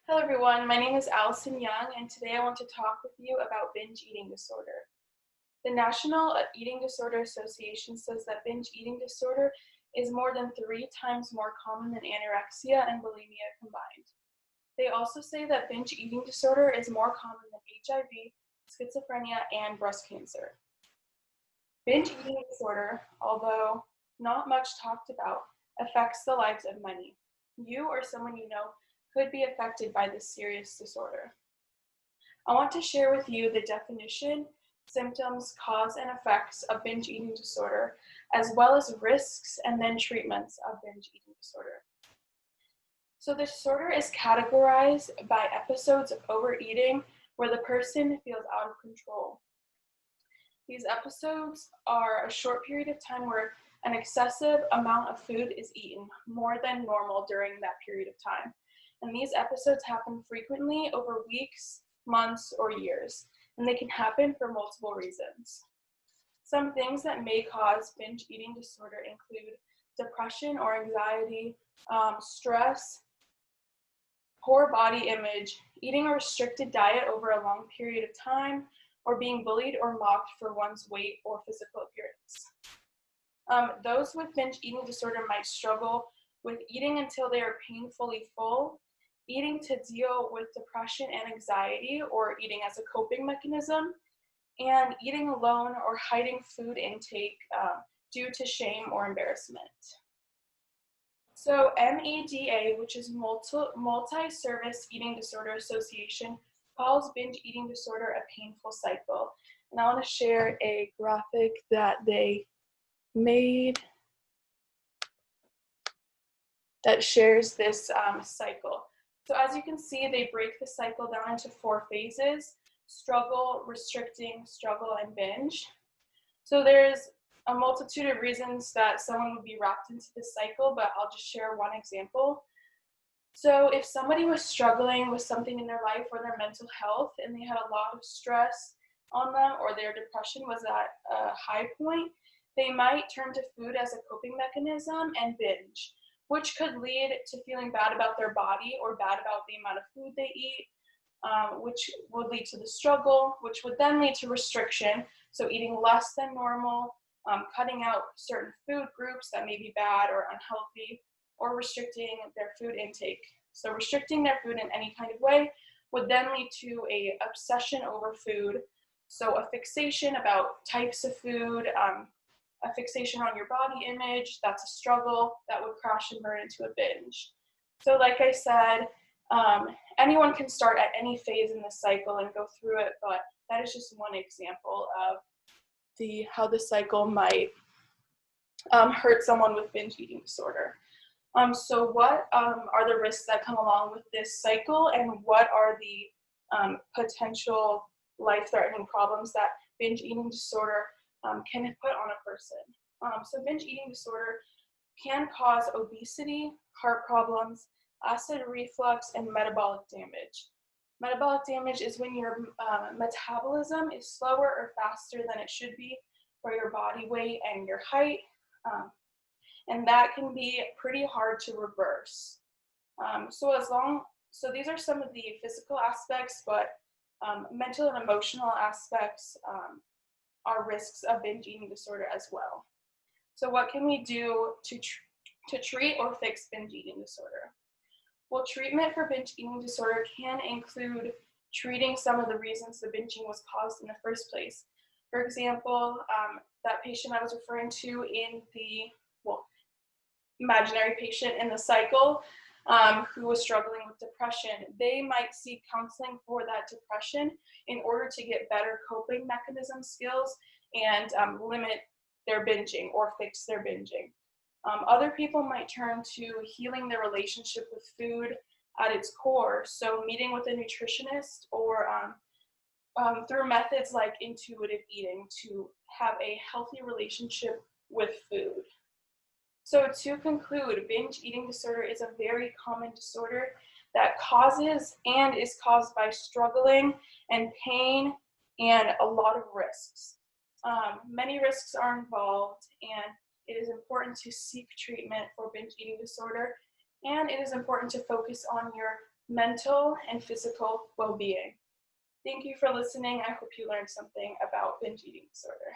Hello everyone, my name is Allison Young and today I want to talk with you about binge eating disorder. The National Eating Disorder Association says that binge eating disorder is more than 3 times more common than anorexia and bulimia combined. They also say that binge eating disorder is more common than HIV, schizophrenia, and breast cancer. Binge eating disorder, although not much talked about, affects the lives of many. You or someone you know could be affected by this serious disorder. I want to share with you the definition, symptoms, cause, and effects of binge eating disorder, as well as risks and then treatments of binge eating disorder. So the disorder is categorized by episodes of overeating where the person feels out of control. These episodes are a short period of time where an excessive amount of food is eaten, more than normal during that period of time. And these episodes happen frequently over weeks, months, or years, and they can happen for multiple reasons. Some things that may cause binge eating disorder include depression or anxiety, stress, poor body image, eating a restricted diet over a long period of time, or being bullied or mocked for one's weight or physical appearance. Those with binge eating disorder might struggle with eating until they are painfully full, eating to deal with depression and anxiety or eating as a coping mechanism, and eating alone or hiding food intake due to shame or embarrassment. So MEDA, which is Multi-Service Eating Disorder Association, calls binge eating disorder a painful cycle. And I want to share a graphic that they made that shares this cycle. So as you can see, they break the cycle down into 4 phases: struggle, restricting, struggle, and binge. So there's a multitude of reasons that someone would be wrapped into this cycle, but I'll just share one example. So if somebody was struggling with something in their life or their mental health and they had a lot of stress on them or their depression was at a high point, they might turn to food as a coping mechanism and binge, which could lead to feeling bad about their body or bad about the amount of food they eat, which would lead to the struggle, which would then lead to restriction, so eating less than normal, cutting out certain food groups that may be bad or unhealthy, or restricting their food intake. So restricting their food in any kind of way would then lead to an obsession over food, so a fixation about types of food, a fixation on your body image, that's a struggle that would crash and burn into a binge. So like I said, anyone can start at any phase in the cycle and go through it, but that is just one example of how the cycle might hurt someone with binge eating disorder. So what are the risks that come along with this cycle, and what are the potential life-threatening problems that binge eating disorder can put on a person? So binge eating disorder can cause obesity, heart problems, acid reflux, and metabolic damage. Metabolic damage is when your metabolism is slower or faster than it should be for your body weight and your height, and that can be pretty hard to reverse. So these are some of the physical aspects, but mental and emotional aspects are risks of binge eating disorder as well. So what can we do to treat or fix binge eating disorder? Well, treatment for binge eating disorder can include treating some of the reasons the binging was caused in the first place. For example, that patient I was referring to in the, imaginary patient in the cycle who was struggling with depression, they might seek counseling for that depression in order to get better coping mechanism skills and limit their binging or fix their binging. Other people might turn to healing their relationship with food at its core, so meeting with a nutritionist or through methods like intuitive eating to have a healthy relationship with food. So to conclude, binge eating disorder is a very common disorder that causes and is caused by struggling and pain and a lot of risks. Many risks are involved, and it is important to seek treatment for binge eating disorder, and it is important to focus on your mental and physical well-being. Thank you for listening. I hope you learned something about binge eating disorder.